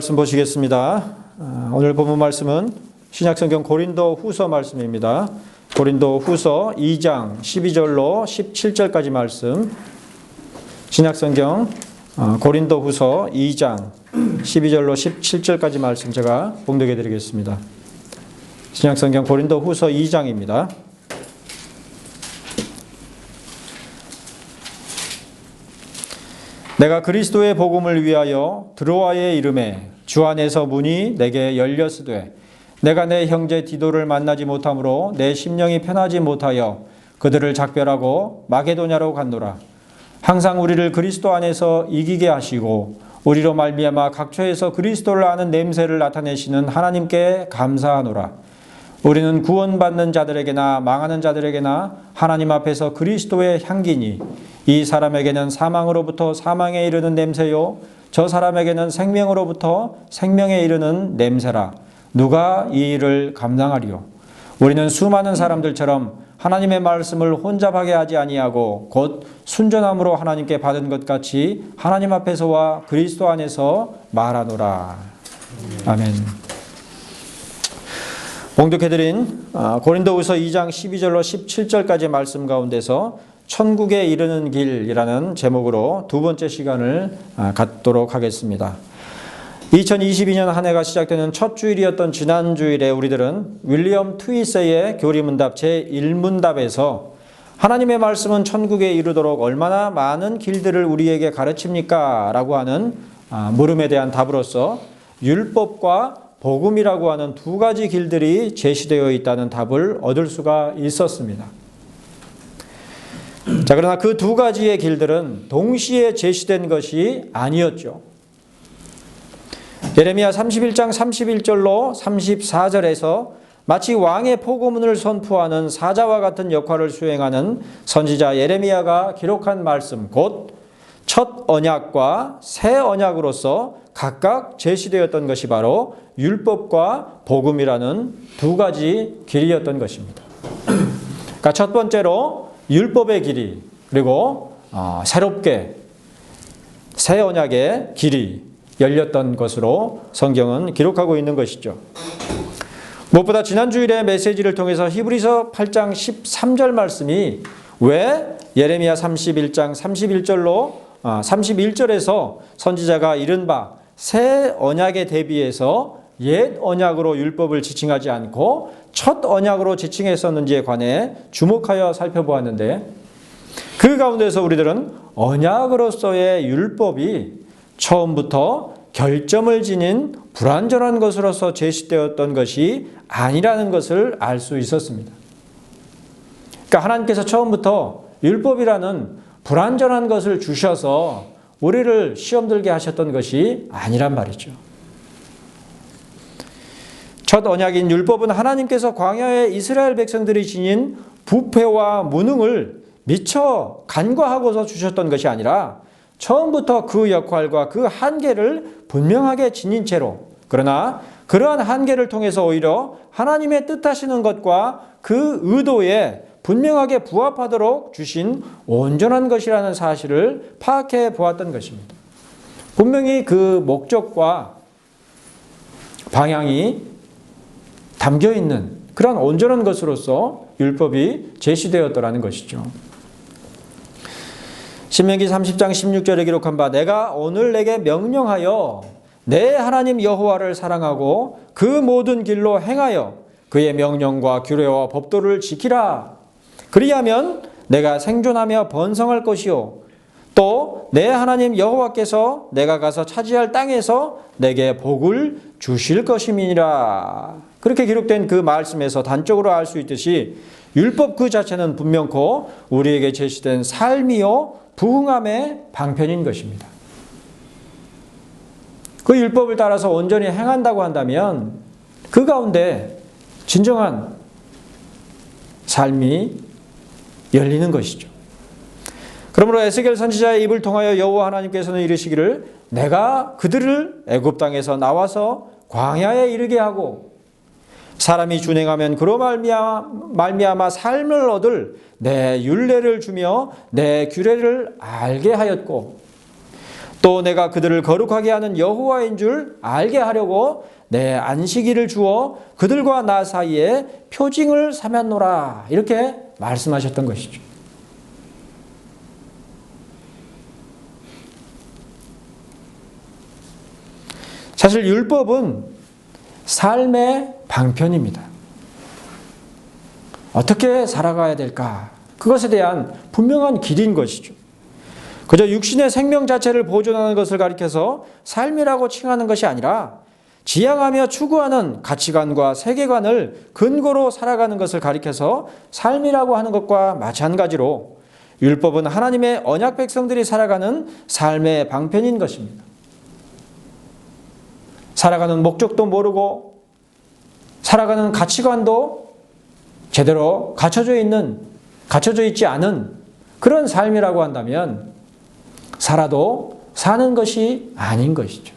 말씀 보시겠습니다. 오늘 본문 말씀은 신약성경 고린도후서 말씀입니다. 고린도후서 2장 12절로 17절까지 말씀. 신약성경 고린도후서 2장 12절로 17절까지 말씀 제가 봉독해 드리겠습니다. 신약성경 고린도후서 2장입니다. 내가 그리스도의 복음을 위하여 드로아에 이름에 주 안에서 문이 내게 열렸으되 내가 내 형제 디도를 만나지 못하므로 내 심령이 편하지 못하여 그들을 작별하고 마게도냐로 갔노라. 항상 우리를 그리스도 안에서 이기게 하시고 우리로 말미암아 각처에서 그리스도를 아는 냄새를 나타내시는 하나님께 감사하노라. 우리는 구원받는 자들에게나 망하는 자들에게나 하나님 앞에서 그리스도의 향기니 이 사람에게는 사망으로부터 사망에 이르는 냄새요 저 사람에게는 생명으로부터 생명에 이르는 냄새라. 누가 이 일을 감당하리요? 우리는 수많은 사람들처럼 하나님의 말씀을 혼잡하게 하지 아니하고 곧 순전함으로 하나님께 받은 것 같이 하나님 앞에서와 그리스도 안에서 말하노라. 아멘. 봉독해드린 고린도후서 2장 12절로 17절까지 말씀 가운데서 천국에 이르는 길이라는 제목으로 두 번째 시간을 갖도록 하겠습니다. 2022년 한 해가 시작되는 첫 주일이었던 지난 주일에 우리들은 윌리엄 트위세의 교리문답 제1문답에서 하나님의 말씀은 천국에 이르도록 얼마나 많은 길들을 우리에게 가르칩니까? 라고 하는 물음에 대한 답으로서 율법과 복음이라고 하는 두 가지 길들이 제시되어 있다는 답을 얻을 수가 있었습니다. 자, 그러나 그 두 가지의 길들은 동시에 제시된 것이 아니었죠. 예레미야 31장 31절로 34절에서 마치 왕의 포고문을 선포하는 사자와 같은 역할을 수행하는 선지자 예레미야가 기록한 말씀, 곧 첫 언약과 새 언약으로서 각각 제시되었던 것이 바로 율법과 복음이라는 두 가지 길이었던 것입니다. 그러니까 첫 번째로 율법의 길이, 그리고 새롭게 새 언약의 길이 열렸던 것으로 성경은 기록하고 있는 것이죠. 무엇보다 지난 주일의 메시지를 통해서 히브리서 8장 13절 말씀이 왜 예레미야 31장 31절에서 선지자가 이른바 새 언약에 대비해서 옛 언약으로 율법을 지칭하지 않고 첫 언약으로 지칭했었는지에 관해 주목하여 살펴보았는데, 그 가운데서 우리들은 언약으로서의 율법이 처음부터 결점을 지닌 불완전한 것으로서 제시되었던 것이 아니라는 것을 알 수 있었습니다. 그러니까 하나님께서 처음부터 율법이라는 불완전한 것을 주셔서 우리를 시험 들게 하셨던 것이 아니란 말이죠. 첫 언약인 율법은 하나님께서 광야의 이스라엘 백성들이 지닌 부패와 무능을 미처 간과하고서 주셨던 것이 아니라 처음부터 그 역할과 그 한계를 분명하게 지닌 채로, 그러나 그러한 한계를 통해서 오히려 하나님의 뜻하시는 것과 그 의도에 분명하게 부합하도록 주신 온전한 것이라는 사실을 파악해 보았던 것입니다. 분명히 그 목적과 방향이 담겨 있는 그런 온전한 것으로서 율법이 제시되었더라는 것이죠. 신명기 30장 16절에 기록한 바 내가 오늘 내게 명령하여 내 하나님 여호와를 사랑하고 그 모든 길로 행하여 그의 명령과 규례와 법도를 지키라. 그리하면 내가 생존하며 번성할 것이요 또 내 하나님 여호와께서 내가 가서 차지할 땅에서 내게 복을 주실 것임이니라. 그렇게 기록된 그 말씀에서 단적으로 알 수 있듯이 율법 그 자체는 분명코 우리에게 제시된 삶이요 부흥함의 방편인 것입니다. 그 율법을 따라서 온전히 행한다고 한다면 그 가운데 진정한 삶이 열리는 것이죠. 그러므로 에스겔 선지자의 입을 통하여 여호와 하나님께서는 이르시기를 내가 그들을 애굽 땅에서 나와서 광야에 이르게 하고 사람이 준행하면 그로 말미암아 삶을 얻을 내 율례를 주며 내 규례를 알게 하였고 또 내가 그들을 거룩하게 하는 여호와인 줄 알게 하려고 내 안식일을 주어 그들과 나 사이에 표징을 삼았노라. 이렇게 말씀하셨던 것이죠. 사실 율법은 삶의 방편입니다. 어떻게 살아가야 될까? 그것에 대한 분명한 길인 것이죠. 그저 육신의 생명 자체를 보존하는 것을 가리켜서 삶이라고 칭하는 것이 아니라 지향하며 추구하는 가치관과 세계관을 근거로 살아가는 것을 가리켜서 삶이라고 하는 것과 마찬가지로 율법은 하나님의 언약 백성들이 살아가는 삶의 방편인 것입니다. 살아가는 목적도 모르고 살아가는 가치관도 제대로 갖춰져 있지 않은 그런 삶이라고 한다면 살아도 사는 것이 아닌 것이죠.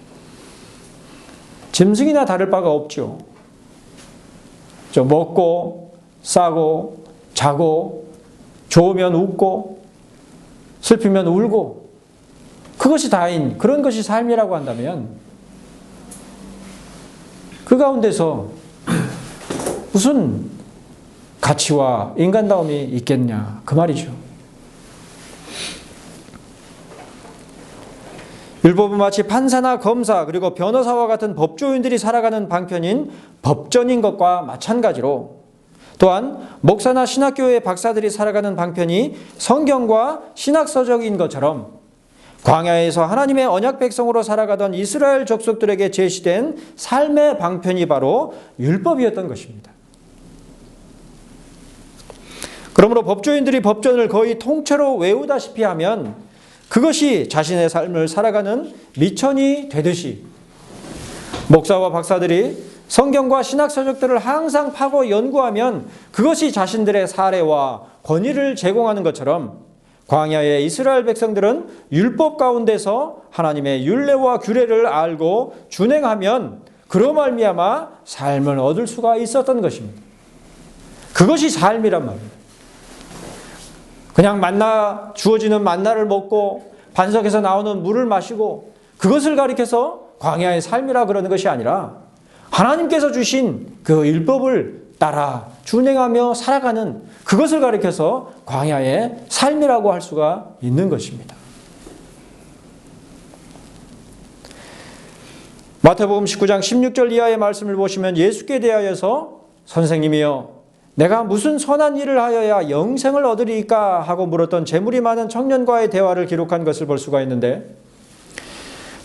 짐승이나 다를 바가 없죠. 먹고 싸고 자고 좋으면 웃고 슬프면 울고 그것이 다인 그런 것이 삶이라고 한다면 그 가운데서 무슨 가치와 인간다움이 있겠냐 그 말이죠. 율법은 마치 판사나 검사 그리고 변호사와 같은 법조인들이 살아가는 방편인 법전인 것과 마찬가지로 또한 목사나 신학교의 박사들이 살아가는 방편이 성경과 신학서적인 것처럼 광야에서 하나님의 언약 백성으로 살아가던 이스라엘 족속들에게 제시된 삶의 방편이 바로 율법이었던 것입니다. 그러므로 법조인들이 법전을 거의 통째로 외우다시피 하면 그것이 자신의 삶을 살아가는 미천이 되듯이 목사와 박사들이 성경과 신학서적들을 항상 파고 연구하면 그것이 자신들의 사례와 권위를 제공하는 것처럼 광야의 이스라엘 백성들은 율법 가운데서 하나님의 율례와 규례를 알고 준행하면 그로 말미암아 삶을 얻을 수가 있었던 것입니다. 그것이 삶이란 말입니다. 그냥 주어지는 만나를 먹고 반석에서 나오는 물을 마시고 그것을 가리켜서 광야의 삶이라 그러는 것이 아니라 하나님께서 주신 그 율법을 따라 준행하며 살아가는 그것을 가리켜서 광야의 삶이라고 할 수가 있는 것입니다. 마태복음 19장 16절 이하의 말씀을 보시면 예수께 대하여서 선생님이여 내가 무슨 선한 일을 하여야 영생을 얻으리까 하고 물었던 재물이 많은 청년과의 대화를 기록한 것을 볼 수가 있는데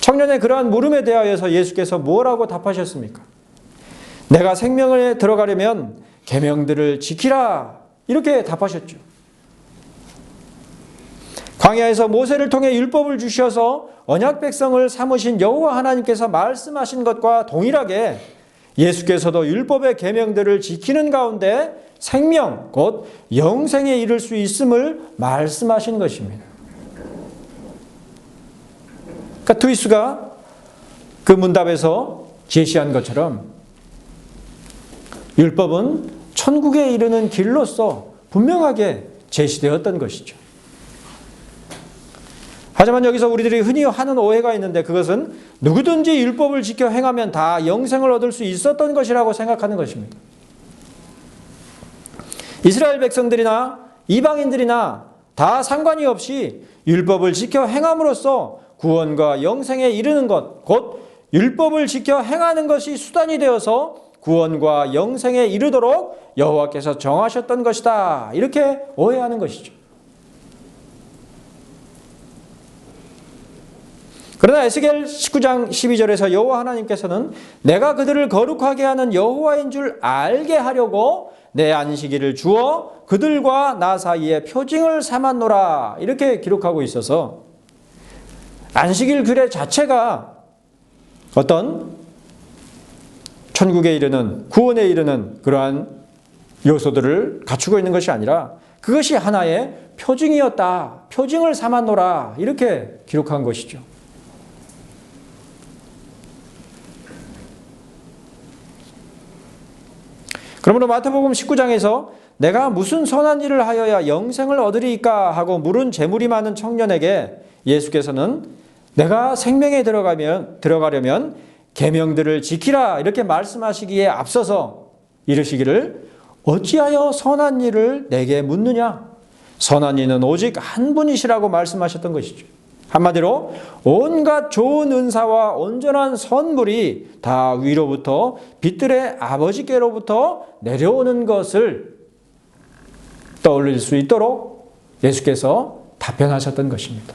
청년의 그러한 물음에 대하여서 예수께서 뭐라고 답하셨습니까? 내가 생명에 들어가려면 계명들을 지키라 이렇게 답하셨죠. 광야에서 모세를 통해 율법을 주셔서 언약 백성을 삼으신 여호와 하나님께서 말씀하신 것과 동일하게 예수께서도 율법의 계명들을 지키는 가운데 생명, 곧 영생에 이를 수 있음을 말씀하신 것입니다. 그러니까 트위스가 그 문답에서 제시한 것처럼 율법은 천국에 이르는 길로서 분명하게 제시되었던 것이죠. 하지만 여기서 우리들이 흔히 하는 오해가 있는데 그것은 누구든지 율법을 지켜 행하면 다 영생을 얻을 수 있었던 것이라고 생각하는 것입니다. 이스라엘 백성들이나 이방인들이나 다 상관이 없이 율법을 지켜 행함으로써 구원과 영생에 이르는 것, 곧 율법을 지켜 행하는 것이 수단이 되어서 구원과 영생에 이르도록 여호와께서 정하셨던 것이다. 이렇게 오해하는 것이죠. 그러나 에스겔 19장 12절에서 여호와 하나님께서는 내가 그들을 거룩하게 하는 여호와인 줄 알게 하려고 내 안식일을 주어 그들과 나 사이에 표징을 삼았노라 이렇게 기록하고 있어서 안식일 규례 자체가 어떤 천국에 이르는 구원에 이르는 그러한 요소들을 갖추고 있는 것이 아니라 그것이 하나의 표징이었다. 표징을 삼았노라 이렇게 기록한 것이죠. 그러므로 마태복음 19장에서 내가 무슨 선한 일을 하여야 영생을 얻으리까 하고 물은 재물이 많은 청년에게 예수께서는 내가 생명에 들어가려면 계명들을 지키라 이렇게 말씀하시기에 앞서서 이르시기를 어찌하여 선한 일을 내게 묻느냐? 선한 이는 오직 한 분이시라고 말씀하셨던 것이죠. 한마디로 온갖 좋은 은사와 온전한 선물이 다 위로부터 빛들의 아버지께로부터 내려오는 것을 떠올릴 수 있도록 예수께서 답변하셨던 것입니다.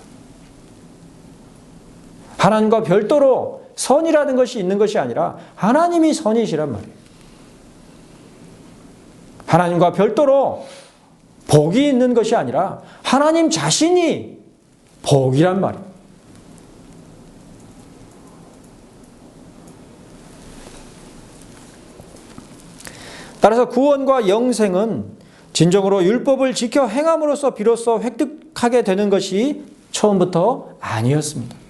하나님과 별도로 선이라는 것이 있는 것이 아니라 하나님이 선이시란 말이에요. 하나님과 별도로 복이 있는 것이 아니라 하나님 자신이 복이란 말이에요. 따라서 구원과 영생은 진정으로 율법을 지켜 행함으로써 비로소 획득하게 되는 것이 처음부터 아니었습니다.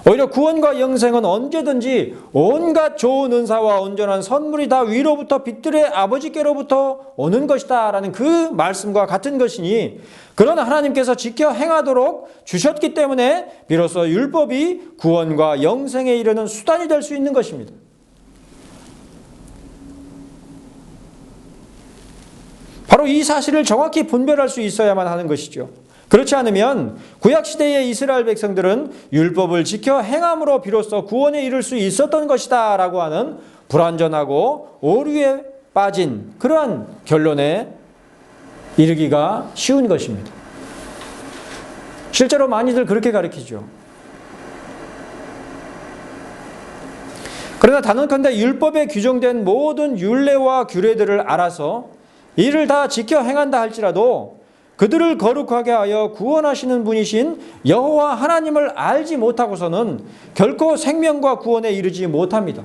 오히려 구원과 영생은 언제든지 온갖 좋은 은사와 온전한 선물이 다 위로부터 빛들의 아버지께로부터 오는 것이다 라는 그 말씀과 같은 것이니 그런 하나님께서 지켜 행하도록 주셨기 때문에 비로소 율법이 구원과 영생에 이르는 수단이 될 수 있는 것입니다. 바로 이 사실을 정확히 분별할 수 있어야만 하는 것이죠. 그렇지 않으면 구약시대의 이스라엘 백성들은 율법을 지켜 행함으로 비로소 구원에 이를 수 있었던 것이다 라고 하는 불완전하고 오류에 빠진 그러한 결론에 이르기가 쉬운 것입니다. 실제로 많이들 그렇게 가르치죠. 그러나 단언컨대 율법에 규정된 모든 율례와 규례들을 알아서 이를 다 지켜 행한다 할지라도 그들을 거룩하게 하여 구원하시는 분이신 여호와 하나님을 알지 못하고서는 결코 생명과 구원에 이르지 못합니다.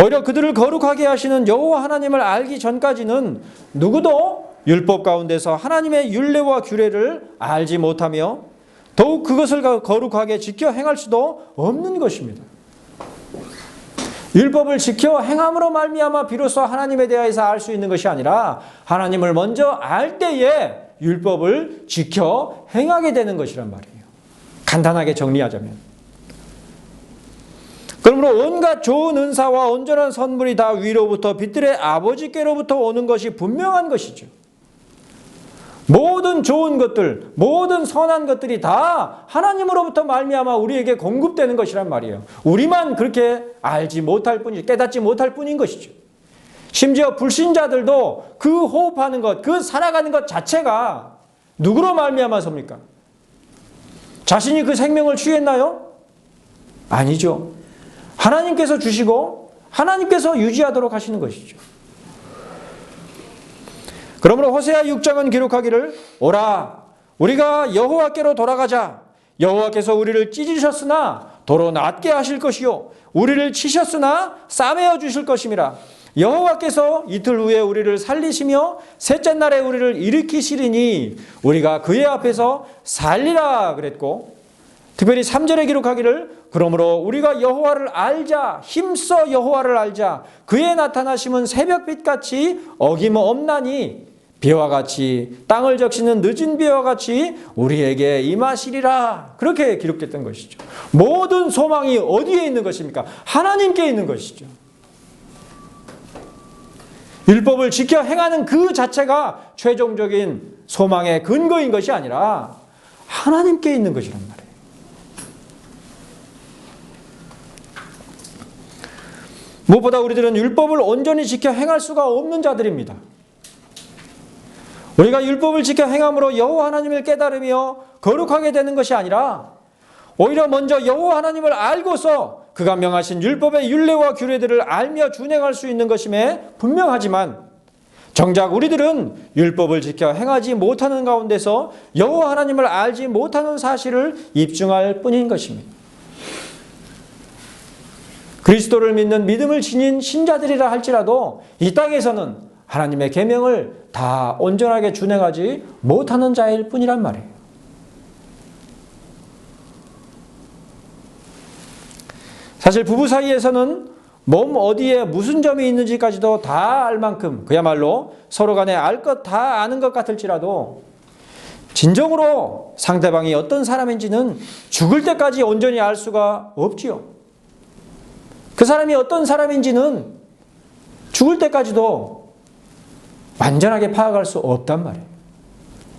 오히려 그들을 거룩하게 하시는 여호와 하나님을 알기 전까지는 누구도 율법 가운데서 하나님의 율례와 규례를 알지 못하며 더욱 그것을 거룩하게 지켜 행할 수도 없는 것입니다. 율법을 지켜 행함으로 말미암아 비로소 하나님에 대해서 알 수 있는 것이 아니라 하나님을 먼저 알 때에 율법을 지켜 행하게 되는 것이란 말이에요. 간단하게 정리하자면. 그러므로 온갖 좋은 은사와 온전한 선물이 다 위로부터 빛들의 아버지께로부터 오는 것이 분명한 것이죠. 모든 좋은 것들, 모든 선한 것들이 다 하나님으로부터 말미암아 우리에게 공급되는 것이란 말이에요. 우리만 그렇게 알지 못할 뿐이지, 깨닫지 못할 뿐인 것이죠. 심지어 불신자들도 그 호흡하는 것, 그 살아가는 것 자체가 누구로 말미암아서입니까? 자신이 그 생명을 취했나요? 아니죠. 하나님께서 주시고 하나님께서 유지하도록 하시는 것이죠. 그러므로 호세아 6장은 기록하기를 오라 우리가 여호와께로 돌아가자. 여호와께서 우리를 찢으셨으나 도로 낫게 하실 것이요 우리를 치셨으나 싸매어 주실 것임이라. 여호와께서 이틀 후에 우리를 살리시며 셋째 날에 우리를 일으키시리니 우리가 그의 앞에서 살리라 그랬고, 특별히 3절에 기록하기를 그러므로 우리가 여호와를 알자, 힘써 여호와를 알자. 그의 나타나심은 새벽빛같이 어김없나니 비와 같이 땅을 적시는 늦은 비와 같이 우리에게 임하시리라. 그렇게 기록됐던 것이죠. 모든 소망이 어디에 있는 것입니까? 하나님께 있는 것이죠. 율법을 지켜 행하는 그 자체가 최종적인 소망의 근거인 것이 아니라 하나님께 있는 것이란 말이에요. 무엇보다 우리들은 율법을 온전히 지켜 행할 수가 없는 자들입니다. 우리가 율법을 지켜 행함으로 여호와 하나님을 깨달으며 거룩하게 되는 것이 아니라 오히려 먼저 여호와 하나님을 알고서 그가 명하신 율법의 율례와 규례들을 알며 준행할 수 있는 것임에 분명하지만 정작 우리들은 율법을 지켜 행하지 못하는 가운데서 여호와 하나님을 알지 못하는 사실을 입증할 뿐인 것입니다. 그리스도를 믿는 믿음을 지닌 신자들이라 할지라도 이 땅에서는 하나님의 계명을 다 온전하게 준행하지 못하는 자일 뿐이란 말이에요. 사실 부부 사이에서는 몸 어디에 무슨 점이 있는지까지도 다 알 만큼 그야말로 서로 간에 알 것 다 아는 것 같을지라도 진정으로 상대방이 어떤 사람인지는 죽을 때까지 온전히 알 수가 없지요. 그 사람이 어떤 사람인지는 죽을 때까지도 완전하게 파악할 수 없단 말이에요.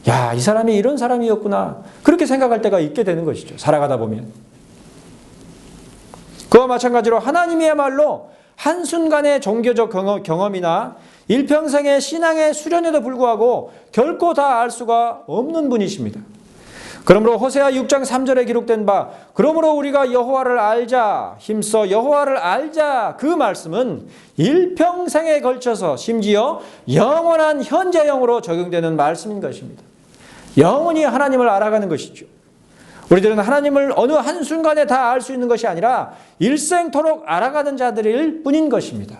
야, 이 사람이 이런 사람이었구나. 그렇게 생각할 때가 있게 되는 것이죠. 살아가다 보면. 그와 마찬가지로 하나님이야말로 한순간의 종교적 경험이나 일평생의 신앙의 수련에도 불구하고 결코 다 알 수가 없는 분이십니다. 그러므로 호세아 6장 3절에 기록된 바 그러므로 우리가 여호와를 알자 힘써 여호와를 알자 그 말씀은 일평생에 걸쳐서 심지어 영원한 현재형으로 적용되는 말씀인 것입니다. 영원히 하나님을 알아가는 것이죠. 우리들은 하나님을 어느 한순간에 다 알 수 있는 것이 아니라 일생토록 알아가는 자들일 뿐인 것입니다.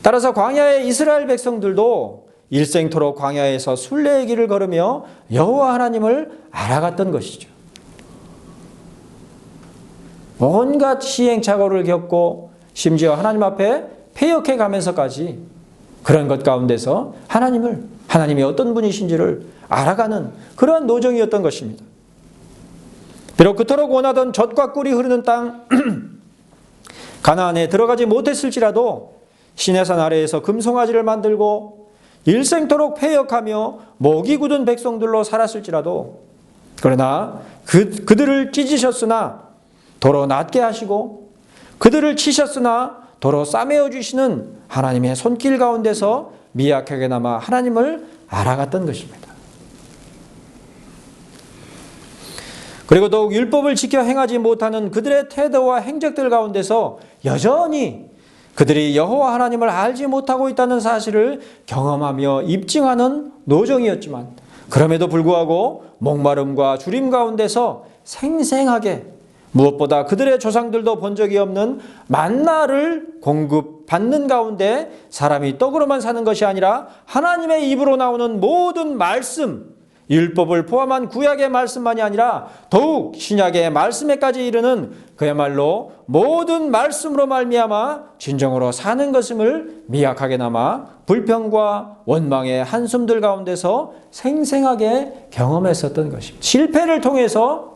따라서 광야의 이스라엘 백성들도 일생토록 광야에서 순례의 길을 걸으며 여호와 하나님을 알아갔던 것이죠. 온갖 시행착오를 겪고 심지어 하나님 앞에 패역해 가면서까지 그런 것 가운데서 하나님이 어떤 분이신지를 알아가는 그러한 노정이었던 것입니다. 비록 그토록 원하던 젖과 꿀이 흐르는 땅 가나안에 들어가지 못했을지라도 시내산 아래에서 금송아지를 만들고 일생토록 패역하며 목이 굳은 백성들로 살았을지라도 그러나 그들을 찢으셨으나 도로 낫게 하시고 그들을 치셨으나 도로 싸매어 주시는 하나님의 손길 가운데서 미약하게나마 하나님을 알아갔던 것입니다. 그리고 더욱 율법을 지켜 행하지 못하는 그들의 태도와 행적들 가운데서 여전히 그들이 여호와 하나님을 알지 못하고 있다는 사실을 경험하며 입증하는 노정이었지만 그럼에도 불구하고 목마름과 주림 가운데서 생생하게 무엇보다 그들의 조상들도 본 적이 없는 만나를 공급받는 가운데 사람이 떡으로만 사는 것이 아니라 하나님의 입으로 나오는 모든 말씀, 율법을 포함한 구약의 말씀만이 아니라 더욱 신약의 말씀에까지 이르는 그야말로 모든 말씀으로 말미암아 진정으로 사는 것임을 미약하게나마 불평과 원망의 한숨들 가운데서 생생하게 경험했었던 것입니다. 실패를 통해서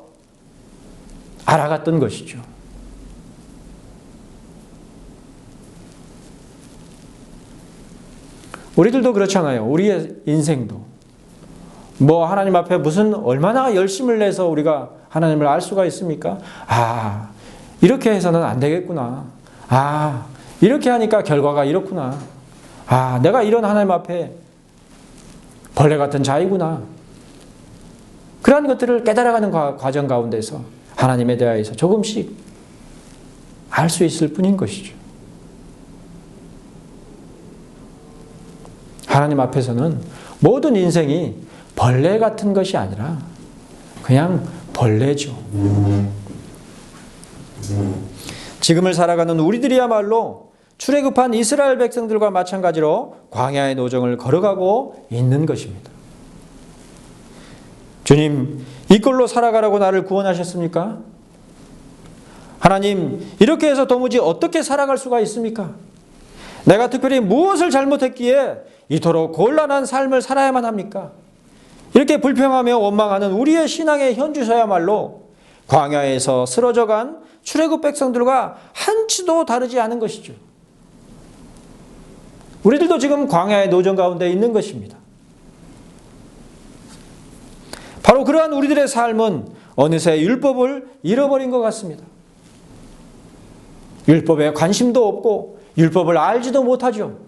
알아갔던 것이죠. 우리들도 그렇잖아요. 우리의 인생도 하나님 앞에 얼마나 열심을 내서 우리가 하나님을 알 수가 있습니까? 이렇게 해서는 안 되겠구나. 이렇게 하니까 결과가 이렇구나. 내가 이런 하나님 앞에 벌레 같은 자이구나. 그러한 것들을 깨달아가는 과정 가운데서 하나님에 대하여서 조금씩 알 수 있을 뿐인 것이죠. 하나님 앞에서는 모든 인생이 벌레 같은 것이 아니라 그냥 벌레죠. 지금을 살아가는 우리들이야말로 출애굽한 이스라엘 백성들과 마찬가지로 광야의 노정을 걸어가고 있는 것입니다. 주님, 이 꼴로 살아가라고 나를 구원하셨습니까? 하나님, 이렇게 해서 도무지 어떻게 살아갈 수가 있습니까? 내가 특별히 무엇을 잘못했기에 이토록 곤란한 삶을 살아야만 합니까? 이렇게 불평하며 원망하는 우리의 신앙의 현주소야말로 광야에서 쓰러져간 출애굽 백성들과 한치도 다르지 않은 것이죠. 우리들도 지금 광야의 노정 가운데 있는 것입니다. 바로 그러한 우리들의 삶은 어느새 율법을 잃어버린 것 같습니다. 율법에 관심도 없고 율법을 알지도 못하죠.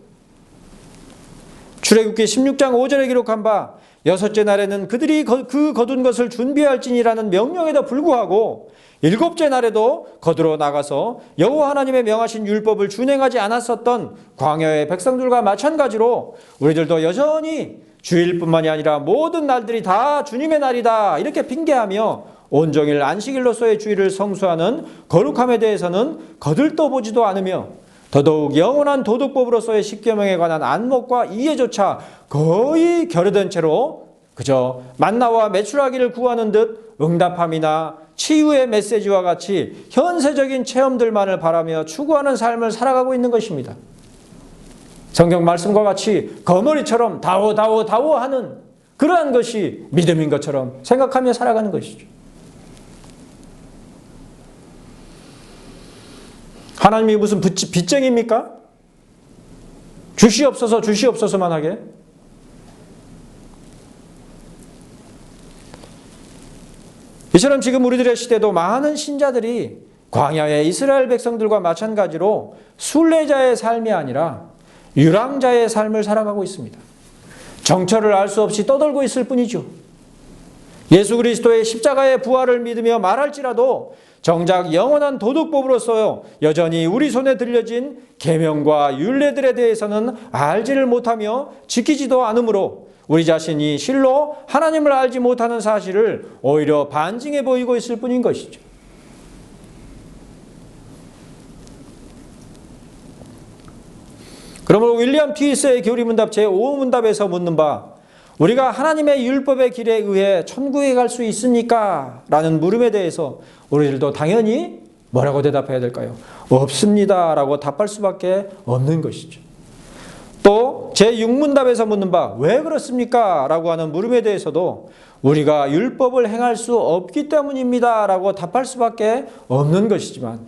출애굽기 16장 5절에 기록한 바 여섯째 날에는 그들이 그 거둔 것을 준비할지니라는 명령에도 불구하고 일곱째 날에도 거두러 나가서 여호와 하나님의 명하신 율법을 준행하지 않았었던 광야의 백성들과 마찬가지로 우리들도 여전히 주일뿐만이 아니라 모든 날들이 다 주님의 날이다 이렇게 핑계하며 온종일 안식일로서의 주일을 성수하는 거룩함에 대해서는 거들떠보지도 않으며 더더욱 영원한 도덕법으로서의 십계명에 관한 안목과 이해조차 거의 결여된 채로 그저 만나와 메추라기를 구하는 듯 응답함이나 치유의 메시지와 같이 현세적인 체험들만을 바라며 추구하는 삶을 살아가고 있는 것입니다. 성경 말씀과 같이 거머리처럼 다오 다오 다오 하는 그러한 것이 믿음인 것처럼 생각하며 살아가는 것이죠. 하나님이 무슨 빚쟁이입니까? 주시옵소서 주시옵소서만 하게. 이처럼 지금 우리들의 시대도 많은 신자들이 광야의 이스라엘 백성들과 마찬가지로 순례자의 삶이 아니라 유랑자의 삶을 살아가고 있습니다. 정처를 알 수 없이 떠돌고 있을 뿐이죠. 예수 그리스도의 십자가의 부활을 믿으며 말할지라도 정작 영원한 도덕법으로서 여전히 우리 손에 들려진 계명과 율례들에 대해서는 알지를 못하며 지키지도 않으므로 우리 자신이 실로 하나님을 알지 못하는 사실을 오히려 반증해 보이고 있을 뿐인 것이죠. 그러므로 윌리엄 트위스의 교리문답 제5문답에서 묻는 바 우리가 하나님의 율법의 길에 의해 천국에 갈 수 있습니까? 라는 물음에 대해서 우리들도 당연히 뭐라고 대답해야 될까요? 없습니다 라고 답할 수밖에 없는 것이죠. 또 제6문답에서 묻는 바 왜 그렇습니까? 라고 하는 물음에 대해서도 우리가 율법을 행할 수 없기 때문입니다 라고 답할 수밖에 없는 것이지만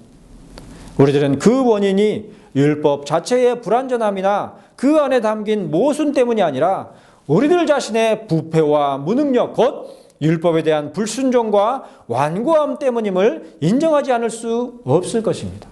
우리들은 그 원인이 율법 자체의 불완전함이나 그 안에 담긴 모순 때문이 아니라 우리들 자신의 부패와 무능력 곧 율법에 대한 불순종과 완고함 때문임을 인정하지 않을 수 없을 것입니다.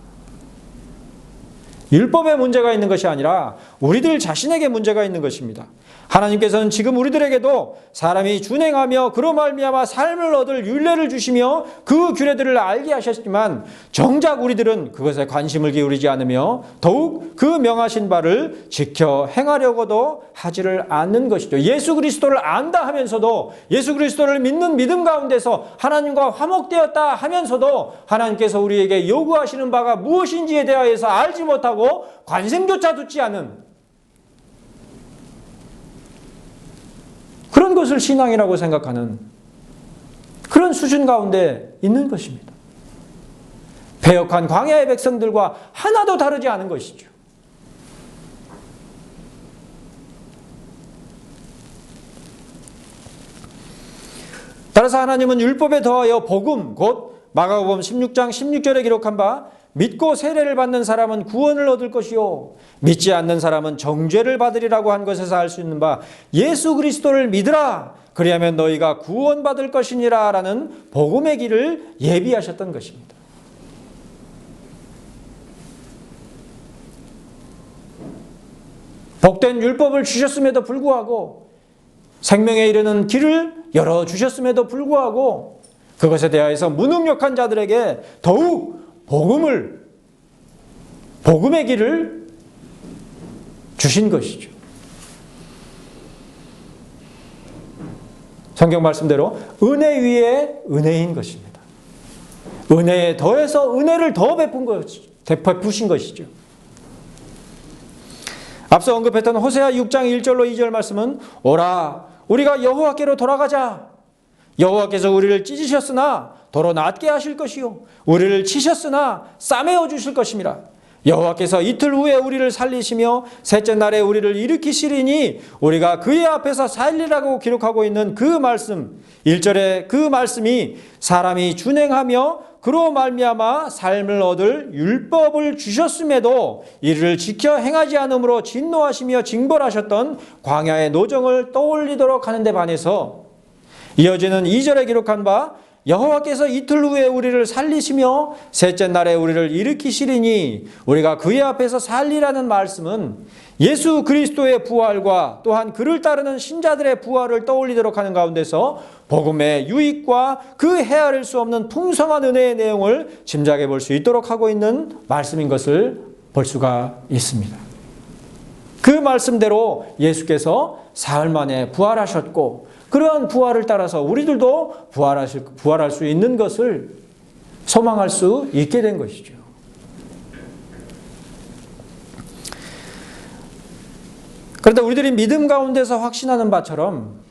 율법에 문제가 있는 것이 아니라 우리들 자신에게 문제가 있는 것입니다. 하나님께서는 지금 우리들에게도 사람이 준행하며 그로 말미암아 삶을 얻을 율례를 주시며 그 규례들을 알게 하셨지만 정작 우리들은 그것에 관심을 기울이지 않으며 더욱 그 명하신 바를 지켜 행하려고도 하지를 않는 것이죠. 예수 그리스도를 안다 하면서도 예수 그리스도를 믿는 믿음 가운데서 하나님과 화목되었다 하면서도 하나님께서 우리에게 요구하시는 바가 무엇인지에 대하여서 알지 못하고 관심조차 두지 않은 그런 것을 신앙이라고 생각하는 그런 수준 가운데 있는 것입니다. 패역한 광야의 백성들과 하나도 다르지 않은 것이죠. 따라서 하나님은 율법에 더하여 복음 곧 마가복음 16장 16절에 기록한 바 믿고 세례를 받는 사람은 구원을 얻을 것이요 믿지 않는 사람은 정죄를 받으리라고 한 것에서 알 수 있는 바 예수 그리스도를 믿으라 그리하면 너희가 구원받을 것이니라 라는 복음의 길을 예비하셨던 것입니다. 복된 율법을 주셨음에도 불구하고 생명에 이르는 길을 열어주셨음에도 불구하고 그것에 대하여서 무능력한 자들에게 더욱 복음의 길을 주신 것이죠. 성경 말씀대로 은혜 위에 은혜인 것입니다. 은혜에 더해서 은혜를 더 베푸신 것이죠. 앞서 언급했던 호세아 6장 1절로 2절 말씀은 오라 우리가 여호와께로 돌아가자. 여호와께서 우리를 찢으셨으나 도로 낫게 하실 것이요 우리를 치셨으나 싸매어 주실 것임이라. 여호와께서 이틀 후에 우리를 살리시며 셋째 날에 우리를 일으키시리니 우리가 그의 앞에서 살리라고 기록하고 있는 그 말씀 1절에 그 말씀이 사람이 준행하며 그로 말미암아 삶을 얻을 율법을 주셨음에도 이를 지켜 행하지 않으므로 진노하시며 징벌하셨던 광야의 노정을 떠올리도록 하는 데 반해서 이어지는 2절에 기록한 바 여호와께서 이틀 후에 우리를 살리시며 셋째 날에 우리를 일으키시리니 우리가 그의 앞에서 살리라는 말씀은 예수 그리스도의 부활과 또한 그를 따르는 신자들의 부활을 떠올리도록 하는 가운데서 복음의 유익과 그 헤아릴 수 없는 풍성한 은혜의 내용을 짐작해 볼 수 있도록 하고 있는 말씀인 것을 볼 수가 있습니다. 그 말씀대로 예수께서 사흘 만에 부활하셨고 그러한 부활을 따라서 우리들도 부활할 수 있는 것을 소망할 수 있게 된 것이죠. 그런데 우리들이 믿음 가운데서 확신하는 바처럼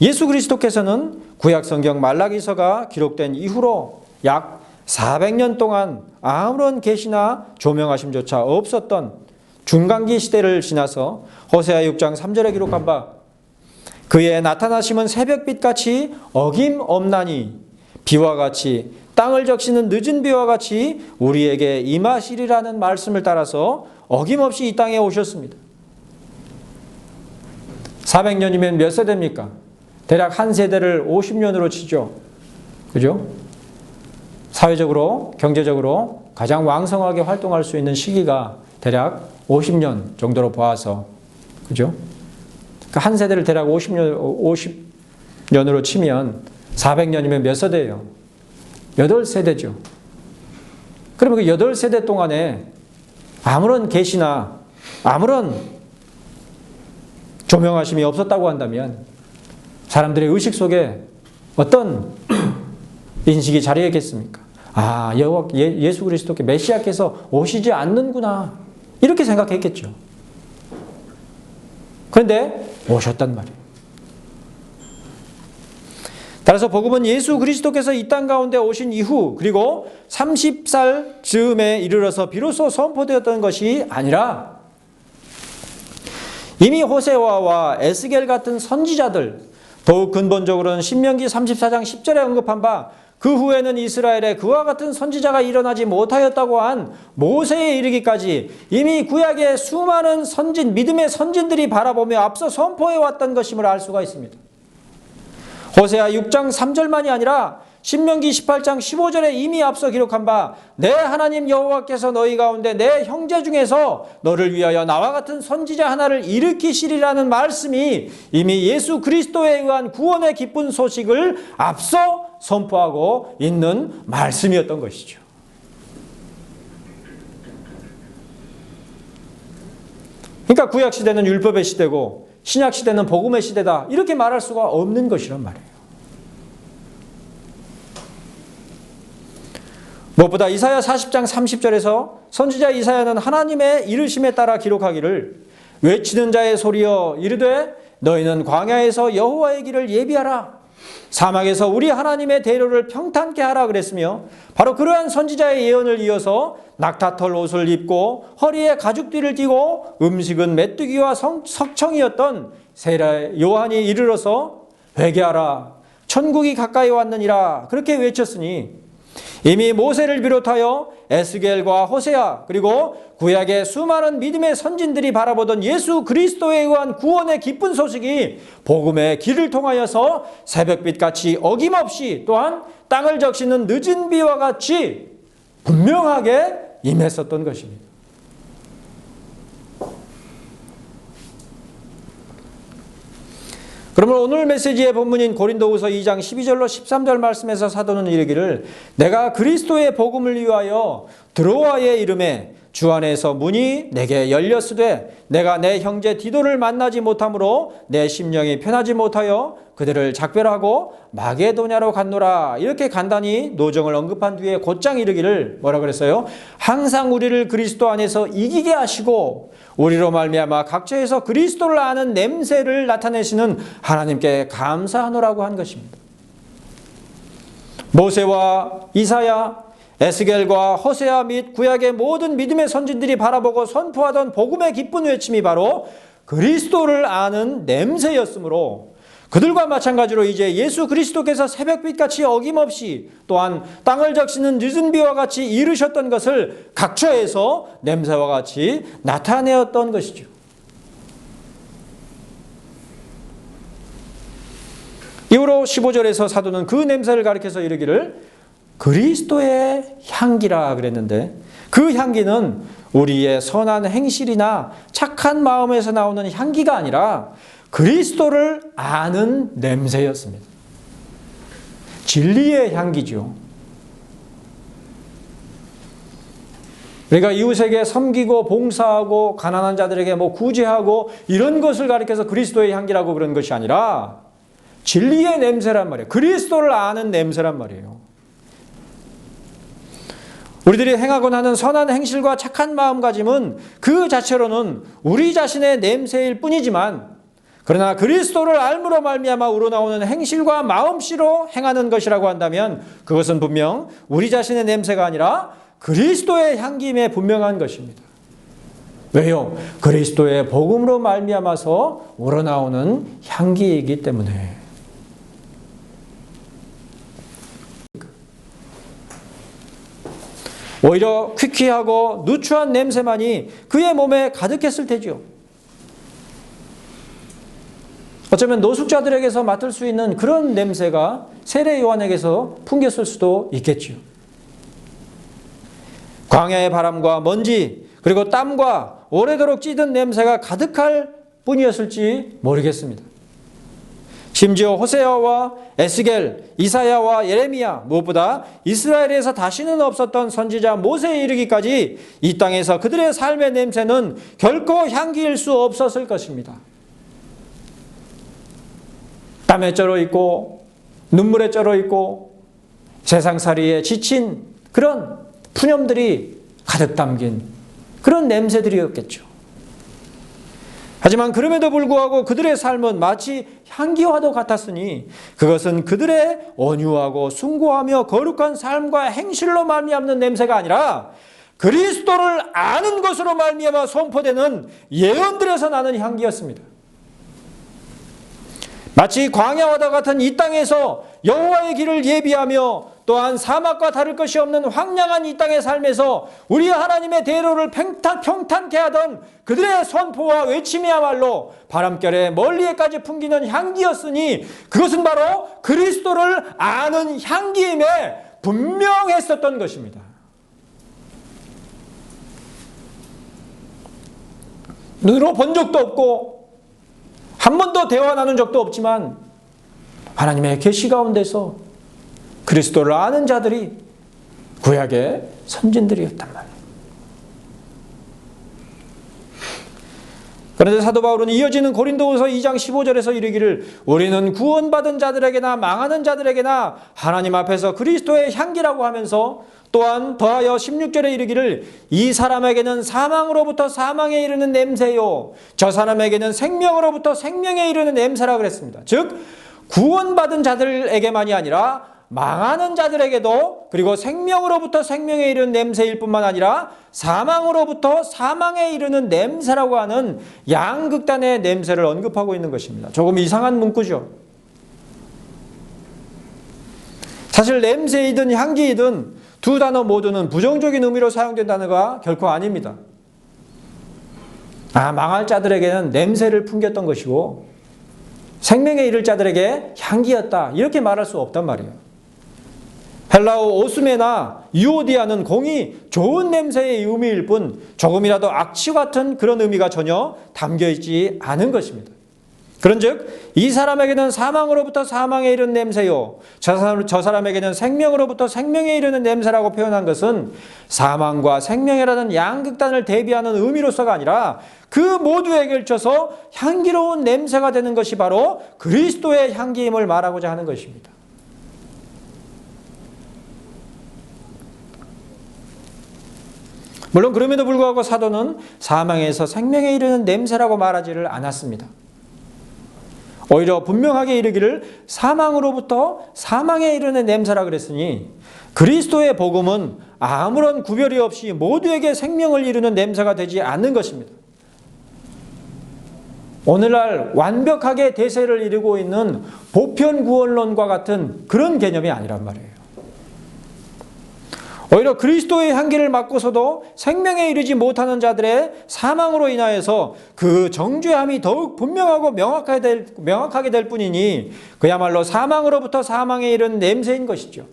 예수 그리스도께서는 구약 성경 말라기서가 기록된 이후로 약 400년 동안 아무런 계시나 조명하심조차 없었던 중간기 시대를 지나서 호세아 6장 3절에 기록한 바 그의 나타나심은 새벽빛같이 어김없나니 비와 같이 땅을 적시는 늦은 비와 같이 우리에게 임하시리라는 말씀을 따라서 어김없이 이 땅에 오셨습니다. 400년이면 몇 세대입니까? 대략 한 세대를 50년으로 치죠. 그죠? 사회적으로, 경제적으로 가장 왕성하게 활동할 수 있는 시기가 대략 50년 정도로 봐서, 그죠? 그러니까 한 세대를 대략 50년으로 치면 400년이면 몇 세대예요? 8세대죠. 그러면 그 8세대 동안에 아무런 계시나 아무런 조명하심이 없었다고 한다면 사람들의 의식 속에 어떤 인식이 자리했겠습니까? 아, 예수 그리스도께 메시아께서 오시지 않는구나. 이렇게 생각했겠죠. 그런데 오셨단 말이에요. 따라서 복음은 예수 그리스도께서 이 땅 가운데 오신 이후 그리고 30살 즈음에 이르러서 비로소 선포되었던 것이 아니라 이미 호세아와 에스겔 같은 선지자들, 더욱 근본적으로는 신명기 34장 10절에 언급한 바 그 후에는 이스라엘에 그와 같은 선지자가 일어나지 못하였다고 한 모세에 이르기까지 이미 구약의 수많은 선진, 믿음의 선진들이 바라보며 앞서 선포해왔던 것임을 알 수가 있습니다. 호세아 6장 3절만이 아니라 신명기 18장 15절에 이미 앞서 기록한 바 내 하나님 여호와께서 너희 가운데 내 형제 중에서 너를 위하여 나와 같은 선지자 하나를 일으키시리라는 말씀이 이미 예수 그리스도에 의한 구원의 기쁜 소식을 앞서 선포하고 있는 말씀이었던 것이죠. 그러니까 구약 시대는 율법의 시대고 신약 시대는 복음의 시대다. 이렇게 말할 수가 없는 것이란 말이에요. 무엇보다 이사야 40장 30절에서 선지자 이사야는 하나님의 이르심에 따라 기록하기를 외치는 자의 소리여 이르되 너희는 광야에서 여호와의 길을 예비하라. 사막에서 우리 하나님의 대로를 평탄케 하라 그랬으며 바로 그러한 선지자의 예언을 이어서 낙타털 옷을 입고 허리에 가죽띠를 띠고 음식은 메뚜기와 석청이었던 세례 요한이 이르러서 회개하라 천국이 가까이 왔느니라 그렇게 외쳤으니 이미 모세를 비롯하여 에스겔과 호세아 그리고 구약의 수많은 믿음의 선진들이 바라보던 예수 그리스도에 의한 구원의 기쁜 소식이 복음의 길을 통하여서 새벽빛같이 어김없이 또한 땅을 적시는 늦은 비와 같이 분명하게 임했었던 것입니다. 그러면 오늘 메시지의 본문인 고린도후서 2장 12절로 13절 말씀에서 사도는 이르기를 내가 그리스도의 복음을 위하여 드로아의 이름에 주 안에서 문이 내게 열렸으되 내가 내 형제 디도를 만나지 못하므로 내 심령이 편하지 못하여 그들을 작별하고 마게도냐로 갔노라. 이렇게 간단히 노정을 언급한 뒤에 곧장 이르기를 뭐라 그랬어요? 항상 우리를 그리스도 안에서 이기게 하시고 우리로 말미암아 각처에서 그리스도를 아는 냄새를 나타내시는 하나님께 감사하노라고 한 것입니다. 모세와 이사야, 에스겔과 호세아 및 구약의 모든 믿음의 선진들이 바라보고 선포하던 복음의 기쁜 외침이 바로 그리스도를 아는 냄새였으므로 그들과 마찬가지로 이제 예수 그리스도께서 새벽빛같이 어김없이 또한 땅을 적시는 늦은 비와 같이 이르셨던 것을 각처에서 냄새와 같이 나타내었던 것이죠. 이후로 15절에서 사도는 그 냄새를 가리켜서 이르기를 그리스도의 향기라 그랬는데 그 향기는 우리의 선한 행실이나 착한 마음에서 나오는 향기가 아니라 그리스도를 아는 냄새였습니다. 진리의 향기죠. 우리가 이웃에게 섬기고 봉사하고 가난한 자들에게 구제하고 이런 것을 가리켜서 그리스도의 향기라고 그런 것이 아니라 진리의 냄새란 말이에요. 그리스도를 아는 냄새란 말이에요. 우리들이 행하곤 하는 선한 행실과 착한 마음가짐은 그 자체로는 우리 자신의 냄새일 뿐이지만 그러나 그리스도를 알므로 말미암아 우러나오는 행실과 마음씨로 행하는 것이라고 한다면 그것은 분명 우리 자신의 냄새가 아니라 그리스도의 향기임에 분명한 것입니다. 왜요? 그리스도의 복음으로 말미암아서 우러나오는 향기이기 때문에. 오히려 퀴퀴하고 누추한 냄새만이 그의 몸에 가득했을 테지요. 어쩌면 노숙자들에게서 맡을 수 있는 그런 냄새가 세례 요한에게서 풍겼을 수도 있겠지요. 광야의 바람과 먼지 그리고 땀과 오래도록 찌든 냄새가 가득할 뿐이었을지 모르겠습니다. 심지어 호세아와 에스겔, 이사야와 예레미야, 무엇보다 이스라엘에서 다시는 없었던 선지자 모세에 이르기까지 이 땅에서 그들의 삶의 냄새는 결코 향기일 수 없었을 것입니다. 땀에 쩔어 있고 눈물에 쩔어 있고 세상살이에 지친 그런 푸념들이 가득 담긴 그런 냄새들이었겠죠. 하지만 그럼에도 불구하고 그들의 삶은 마치 향기와도 같았으니 그것은 그들의 온유하고 숭고하며 거룩한 삶과 행실로 말미암는 냄새가 아니라 그리스도를 아는 것으로 말미암아 선포되는 예언들에서 나는 향기였습니다. 마치 광야와도 같은 이 땅에서 여호와의 길을 예비하며 또한 사막과 다를 것이 없는 황량한 이 땅의 삶에서 우리 하나님의 대로를 평탄케 하던 그들의 선포와 외침이야말로 바람결에 멀리에까지 풍기는 향기였으니 그것은 바로 그리스도를 아는 향기임에 분명했었던 것입니다. 눈으로 본 적도 없고 한 번도 대화 나눈 적도 없지만 하나님의 계시 가운데서 그리스도를 아는 자들이 구약의 선진들이었단 말이에요. 그런데 사도 바울은 이어지는 고린도후서 2장 15절에서 이르기를 우리는 구원받은 자들에게나 망하는 자들에게나 하나님 앞에서 그리스도의 향기라고 하면서 또한 더하여 16절에 이르기를 이 사람에게는 사망으로부터 사망에 이르는 냄새요 저 사람에게는 생명으로부터 생명에 이르는 냄새라 그랬습니다. 즉 구원받은 자들에게만이 아니라 망하는 자들에게도 그리고 생명으로부터 생명에 이르는 냄새일 뿐만 아니라 사망으로부터 사망에 이르는 냄새라고 하는 양극단의 냄새를 언급하고 있는 것입니다. 조금 이상한 문구죠. 사실 냄새이든 향기이든 두 단어 모두는 부정적인 의미로 사용된 단어가 결코 아닙니다. 망할 자들에게는 냄새를 풍겼던 것이고 생명에 이를 자들에게 향기였다 이렇게 말할 수 없단 말이에요. 헬라어 오스메나 유오디아는 공이 좋은 냄새의 의미일 뿐 조금이라도 악취 같은 그런 의미가 전혀 담겨있지 않은 것입니다. 그런즉 이 사람에게는 사망으로부터 사망에 이르는 냄새요 저 사람에게는 생명으로부터 생명에 이르는 냄새라고 표현한 것은 사망과 생명이라는 양극단을 대비하는 의미로서가 아니라 그 모두에 걸쳐서 향기로운 냄새가 되는 것이 바로 그리스도의 향기임을 말하고자 하는 것입니다. 물론 그럼에도 불구하고 사도는 사망에서 생명에 이르는 냄새라고 말하지를 않았습니다. 오히려 분명하게 이르기를 사망으로부터 사망에 이르는 냄새라 그랬으니 그리스도의 복음은 아무런 구별이 없이 모두에게 생명을 이루는 냄새가 되지 않는 것입니다. 오늘날 완벽하게 대세를 이루고 있는 보편구원론과 같은 그런 개념이 아니란 말이에요. 오히려 그리스도의 향기를 맡고서도 생명에 이르지 못하는 자들의 사망으로 인하여서 그 정죄함이 더욱 분명하고 명확하게 될 뿐이니 그야말로 사망으로부터 사망에 이르는 냄새인 것이죠.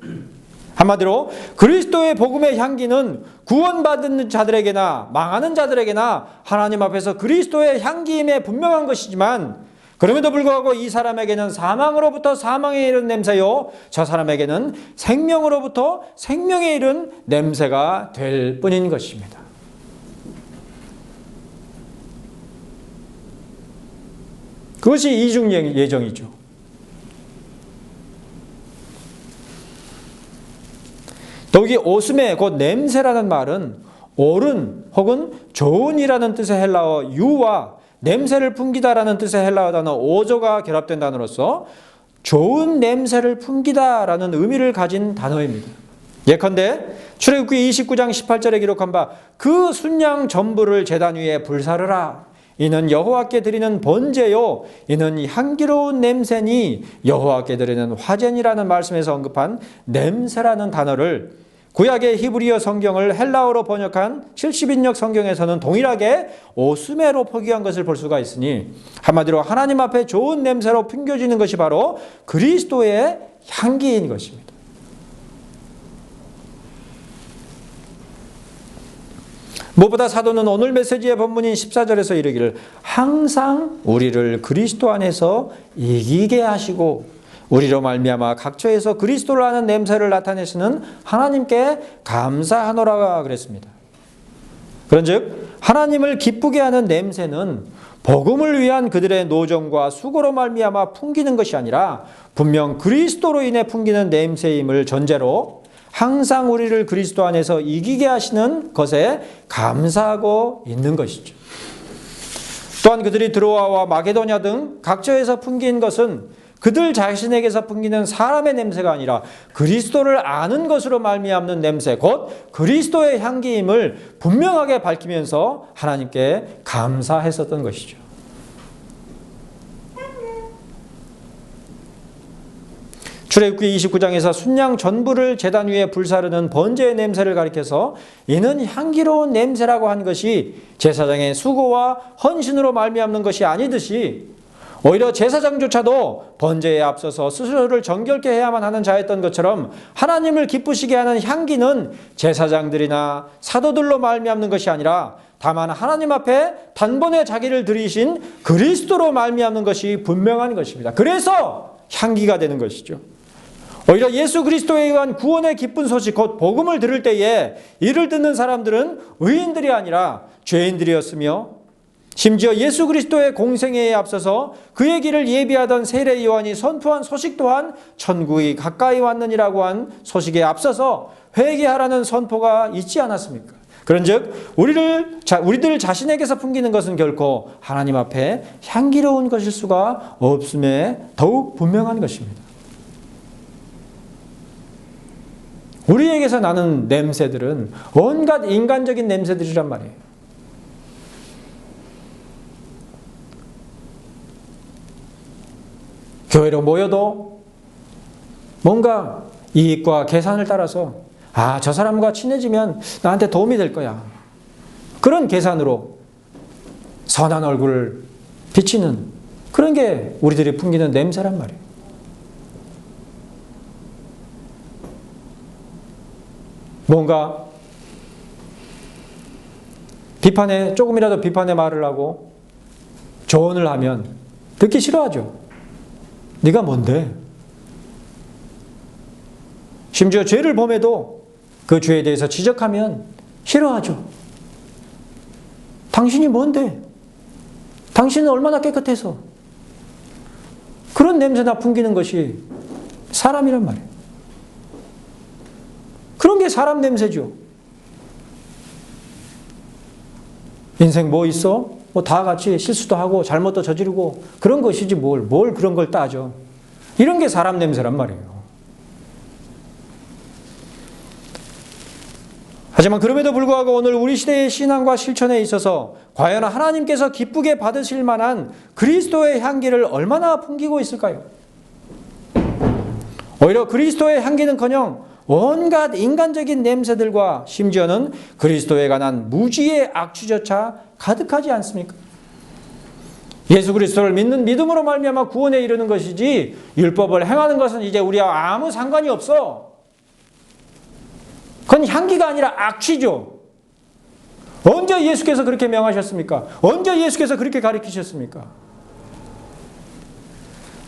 한마디로 그리스도의 복음의 향기는 구원받은 자들에게나 망하는 자들에게나 하나님 앞에서 그리스도의 향기임에 분명한 것이지만 그럼에도 불구하고 이 사람에게는 사망으로부터 사망에 이른 냄새요 저 사람에게는 생명으로부터 생명에 이른 냄새가 될 뿐인 것입니다. 그것이 이중 예정이죠. 더욱이 오스메 곧 냄새라는 말은 옳은 혹은 좋은이라는 뜻의 헬라어 유와 냄새를 풍기다라는 뜻의 헬라어 단어 오조가 결합된 단어로서 좋은 냄새를 풍기다라는 의미를 가진 단어입니다. 예컨대 출애굽기 29장 18절에 기록한 바 그 순양 전부를 제단 위에 불사르라. 이는 여호와께 드리는 번제요 이는 향기로운 냄새니 여호와께 드리는 화제니라는 말씀에서 언급한 냄새라는 단어를 구약의 히브리어 성경을 헬라어로 번역한 70인역 성경에서는 동일하게 오스메로 포기한 것을 볼 수가 있으니 한마디로 하나님 앞에 좋은 냄새로 풍겨지는 것이 바로 그리스도의 향기인 것입니다. 무엇보다 사도는 오늘 메시지의 본문인 14절에서 이르기를 항상 우리를 그리스도 안에서 이기게 하시고 우리로 말미암아 각처에서 그리스도를 아는 냄새를 나타내시는 하나님께 감사하노라 그랬습니다. 그런즉 하나님을 기쁘게 하는 냄새는 복음을 위한 그들의 노정과 수고로 말미암아 풍기는 것이 아니라 분명 그리스도로 인해 풍기는 냄새임을 전제로 항상 우리를 그리스도 안에서 이기게 하시는 것에 감사하고 있는 것이죠. 또한 그들이 드로아와 마게도냐 등 각처에서 풍긴 것은 그들 자신에게서 풍기는 사람의 냄새가 아니라 그리스도를 아는 것으로 말미암는 냄새, 곧 그리스도의 향기임을 분명하게 밝히면서 하나님께 감사했었던 것이죠. 출애굽기 29장에서 순양 전부를 제단 위에 불사르는 번제의 냄새를 가리켜서 이는 향기로운 냄새라고 한 것이 제사장의 수고와 헌신으로 말미암는 것이 아니듯이 오히려 제사장조차도 번제에 앞서서 스스로를 정결케 해야만 하는 자였던 것처럼 하나님을 기쁘시게 하는 향기는 제사장들이나 사도들로 말미암는 것이 아니라 다만 하나님 앞에 단번에 자기를 드리신 그리스도로 말미암는 것이 분명한 것입니다. 그래서 향기가 되는 것이죠. 오히려 예수 그리스도에 의한 구원의 기쁜 소식 곧 복음을 들을 때에 이를 듣는 사람들은 의인들이 아니라 죄인들이었으며 심지어 예수 그리스도의 공생애에 앞서서 그의 길을 예비하던 세례 요한이 선포한 소식 또한 천국이 가까이 왔느니라고 한 소식에 앞서서 회개하라는 선포가 있지 않았습니까? 그런즉 우리들 자신에게서 풍기는 것은 결코 하나님 앞에 향기로운 것일 수가 없음에 더욱 분명한 것입니다. 우리에게서 나는 냄새들은 온갖 인간적인 냄새들이란 말이에요. 교회로 모여도 뭔가 이익과 계산을 따라서 저 사람과 친해지면 나한테 도움이 될 거야. 그런 계산으로 선한 얼굴을 비치는 그런 게 우리들이 풍기는 냄새란 말이에요. 뭔가 조금이라도 비판의 말을 하고 조언을 하면 듣기 싫어하죠. 네가 뭔데? 심지어 죄를 범해도 그 죄에 대해서 지적하면 싫어하죠. 당신이 뭔데? 당신은 얼마나 깨끗해서? 그런 냄새나 풍기는 것이 사람이란 말이에요. 그런 게 사람 냄새죠. 인생 뭐 있어? 뭐 다 같이 실수도 하고 잘못도 저지르고 그런 것이지 뭘 그런 걸 따져. 이런 게 사람 냄새란 말이에요. 하지만 그럼에도 불구하고 오늘 우리 시대의 신앙과 실천에 있어서 과연 하나님께서 기쁘게 받으실 만한 그리스도의 향기를 얼마나 풍기고 있을까요? 오히려 그리스도의 향기는커녕 온갖 인간적인 냄새들과 심지어는 그리스도에 관한 무지의 악취조차 가득하지 않습니까? 예수 그리스도를 믿는 믿음으로 말미암아 구원에 이르는 것이지 율법을 행하는 것은 이제 우리와 아무 상관이 없어. 그건 향기가 아니라 악취죠. 언제 예수께서 그렇게 명하셨습니까? 언제 예수께서 그렇게 가르치셨습니까?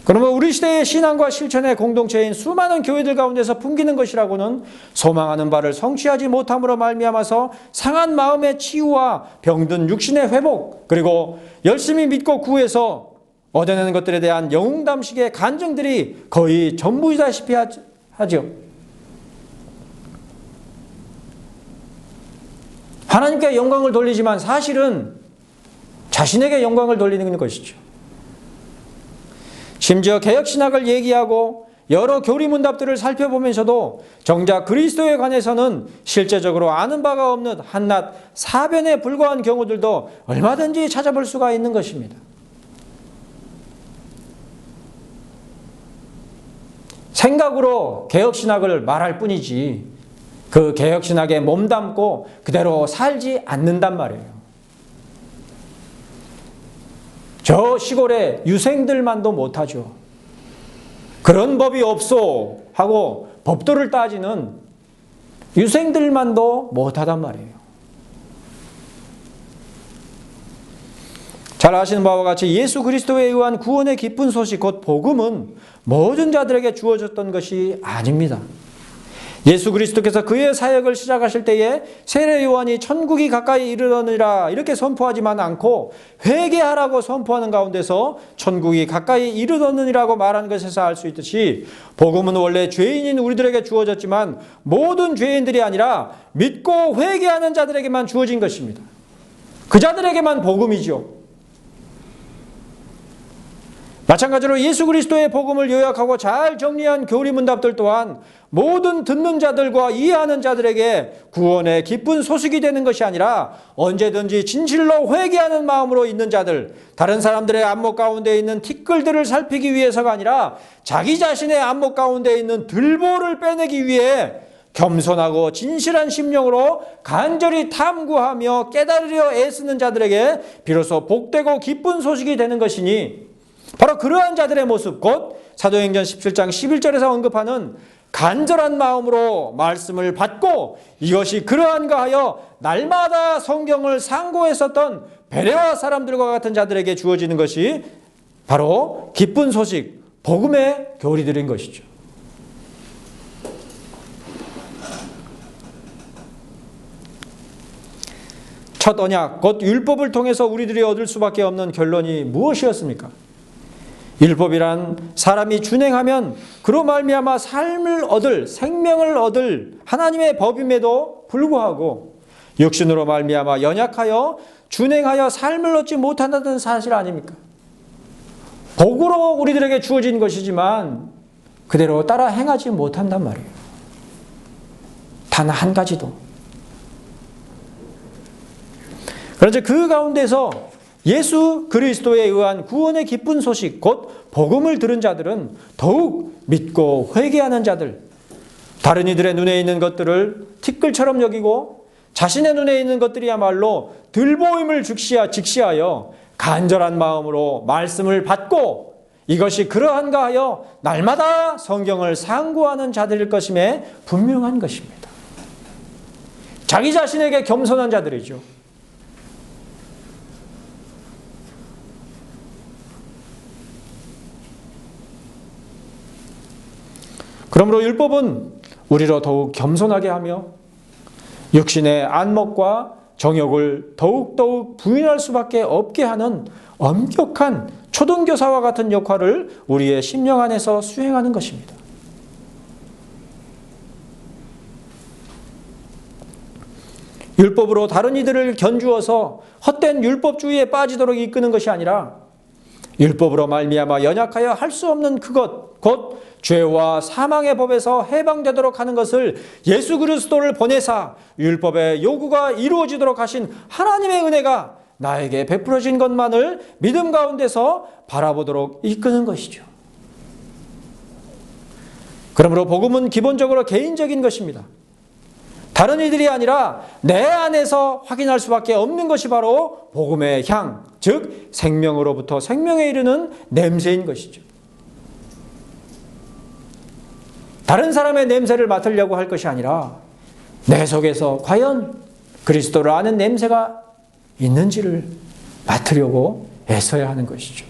그러면 우리 시대의 신앙과 실천의 공동체인 수많은 교회들 가운데서 풍기는 것이라고는 소망하는 바를 성취하지 못함으로 말미암아서 상한 마음의 치유와 병든 육신의 회복, 그리고 열심히 믿고 구해서 얻어내는 것들에 대한 영웅담식의 간증들이 거의 전부이다시피 하죠. 하나님께 영광을 돌리지만 사실은 자신에게 영광을 돌리는 것이죠. 심지어 개혁신학을 얘기하고 여러 교리문답들을 살펴보면서도 정작 그리스도에 관해서는 실제적으로 아는 바가 없는 한낱 사변에 불과한 경우들도 얼마든지 찾아볼 수가 있는 것입니다. 생각으로 개혁신학을 말할 뿐이지 그 개혁신학에 몸담고 그대로 살지 않는단 말이에요. 저 시골의 유생들만도 못하죠. 그런 법이 없소 하고 법도를 따지는 유생들만도 못하단 말이에요. 잘 아시는 바와 같이 예수 그리스도에 의한 구원의 기쁜 소식 곧 복음은 모든 자들에게 주어졌던 것이 아닙니다. 예수 그리스도께서 그의 사역을 시작하실 때에 세례 요한이 천국이 가까이 이르러니라 이렇게 선포하지만 않고 회개하라고 선포하는 가운데서 천국이 가까이 이르러니라고 말한 것에서 알 수 있듯이 복음은 원래 죄인인 우리들에게 주어졌지만 모든 죄인들이 아니라 믿고 회개하는 자들에게만 주어진 것입니다. 그 자들에게만 복음이죠. 마찬가지로 예수 그리스도의 복음을 요약하고 잘 정리한 교리문답들 또한 모든 듣는 자들과 이해하는 자들에게 구원의 기쁜 소식이 되는 것이 아니라 언제든지 진실로 회개하는 마음으로 있는 자들, 다른 사람들의 안목 가운데 있는 티끌들을 살피기 위해서가 아니라 자기 자신의 안목 가운데 있는 들보를 빼내기 위해 겸손하고 진실한 심령으로 간절히 탐구하며 깨달으려 애쓰는 자들에게 비로소 복되고 기쁜 소식이 되는 것이니 바로 그러한 자들의 모습, 곧 사도행전 17장 11절에서 언급하는 간절한 마음으로 말씀을 받고 이것이 그러한가 하여 날마다 성경을 상고했었던 베레아 사람들과 같은 자들에게 주어지는 것이 바로 기쁜 소식, 복음의 교리들인 것이죠. 첫 언약, 곧 율법을 통해서 우리들이 얻을 수밖에 없는 결론이 무엇이었습니까? 율법이란 사람이 준행하면 그로 말미암아 삶을 얻을, 생명을 얻을 하나님의 법임에도 불구하고 육신으로 말미암아 연약하여 준행하여 삶을 얻지 못한다는 사실 아닙니까? 복으로 우리들에게 주어진 것이지만 그대로 따라 행하지 못한단 말이에요. 단 한 가지도. 그런데 그 가운데서 예수 그리스도에 의한 구원의 기쁜 소식, 곧 복음을 들은 자들은 더욱 믿고 회개하는 자들, 다른 이들의 눈에 있는 것들을 티끌처럼 여기고 자신의 눈에 있는 것들이야말로 들보임을 직시하여 간절한 마음으로 말씀을 받고 이것이 그러한가 하여 날마다 성경을 상고하는 자들일 것임에 분명한 것입니다. 자기 자신에게 겸손한 자들이죠. 그러므로 율법은 우리로 더욱 겸손하게 하며 육신의 안목과 정욕을 더욱더욱 부인할 수밖에 없게 하는 엄격한 초등교사와 같은 역할을 우리의 심령 안에서 수행하는 것입니다. 율법으로 다른 이들을 견주어서 헛된 율법주의에 빠지도록 이끄는 것이 아니라 율법으로 말미암아 연약하여 할 수 없는 그것, 곧 죄와 사망의 법에서 해방되도록 하는 것을 예수 그리스도를 보내사 율법의 요구가 이루어지도록 하신 하나님의 은혜가 나에게 베풀어진 것만을 믿음 가운데서 바라보도록 이끄는 것이죠. 그러므로 복음은 기본적으로 개인적인 것입니다. 다른 이들이 아니라 내 안에서 확인할 수밖에 없는 것이 바로 복음의 향, 즉 생명으로부터 생명에 이르는 냄새인 것이죠. 다른 사람의 냄새를 맡으려고 할 것이 아니라 내 속에서 과연 그리스도를 아는 냄새가 있는지를 맡으려고 애써야 하는 것이죠.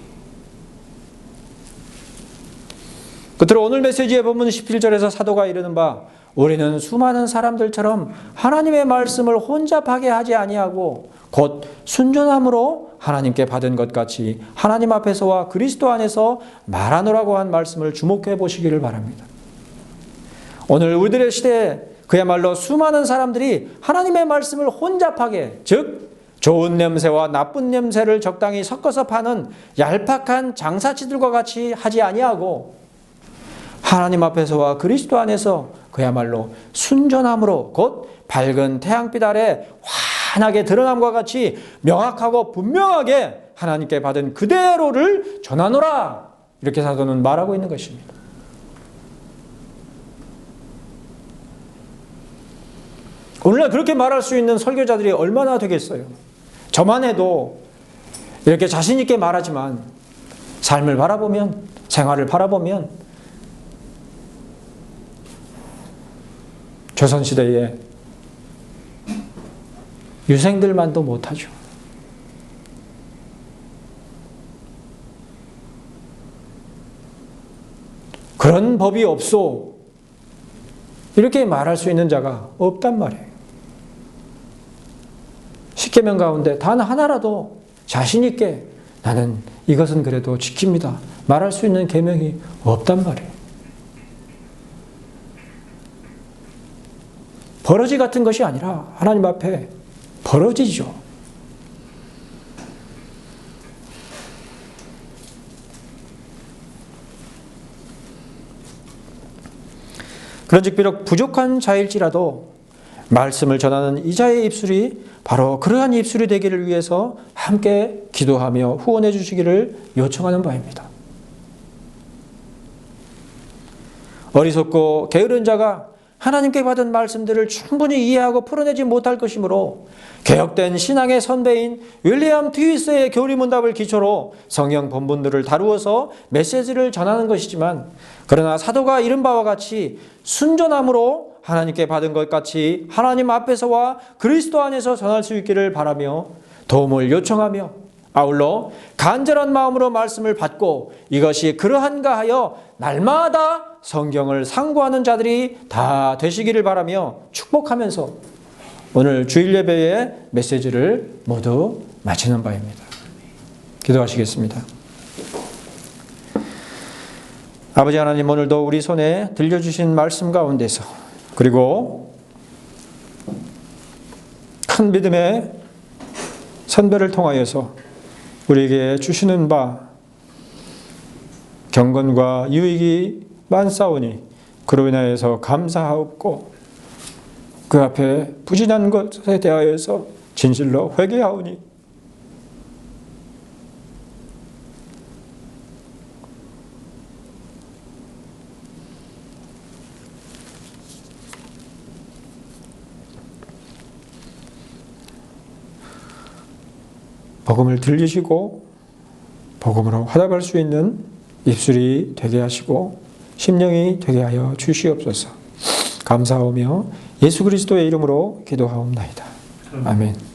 끝으로 오늘 메시지에 보면 17절에서 사도가 이르는 바 우리는 수많은 사람들처럼 하나님의 말씀을 혼잡하게 하지 아니하고 곧 순전함으로 하나님께 받은 것 같이 하나님 앞에서와 그리스도 안에서 말하노라고 한 말씀을 주목해 보시기를 바랍니다. 오늘 우리들의 시대에 그야말로 수많은 사람들이 하나님의 말씀을 혼잡하게, 즉 좋은 냄새와 나쁜 냄새를 적당히 섞어서 파는 얄팍한 장사치들과 같이 하지 아니하고 하나님 앞에서와 그리스도 안에서 그야말로 순전함으로 곧 밝은 태양빛 아래 환하게 드러남과 같이 명확하고 분명하게 하나님께 받은 그대로를 전하노라. 이렇게 사도는 말하고 있는 것입니다. 오늘날 그렇게 말할 수 있는 설교자들이 얼마나 되겠어요? 저만 해도 이렇게 자신 있게 말하지만 삶을 바라보면, 생활을 바라보면 조선시대에 유생들만도 못하죠. 그런 법이 없소. 이렇게 말할 수 있는 자가 없단 말이에요. 십계명 가운데 단 하나라도 자신 있게 나는 이것은 그래도 지킵니다. 말할 수 있는 계명이 없단 말이에요. 버러지 같은 것이 아니라 하나님 앞에 버러지죠. 그런즉 비록 부족한 자일지라도 말씀을 전하는 이자의 입술이 바로 그러한 입술이 되기를 위해서 함께 기도하며 후원해 주시기를 요청하는 바입니다. 어리석고 게으른 자가 하나님께 받은 말씀들을 충분히 이해하고 풀어내지 못할 것이므로 개혁된 신앙의 선배인 윌리엄 트위스의 교리문답을 기초로 성경 본문들을 다루어서 메시지를 전하는 것이지만, 그러나 사도가 이른 바와 같이 순전함으로 하나님께 받은 것 같이 하나님 앞에서와 그리스도 안에서 전할 수 있기를 바라며 도움을 요청하며, 아울러 간절한 마음으로 말씀을 받고 이것이 그러한가 하여 날마다 성경을 상고하는 자들이 다 되시기를 바라며 축복하면서 오늘 주일 예배의 메시지를 모두 마치는 바입니다. 기도하시겠습니다. 아버지 하나님, 오늘도 우리 손에 들려주신 말씀 가운데서, 그리고 큰 믿음의 선배를 통하여서 우리에게 주시는 바 경건과 유익이 많사오니 그로 인하여서 감사하옵고 그 앞에 부진한 것에 대하여서 진실로 회개하오니 복음을 들리시고 복음으로 화답할 수 있는 입술이 되게 하시고 심령이 되게 하여 주시옵소서. 감사하며 예수 그리스도의 이름으로 기도하옵나이다. 아멘.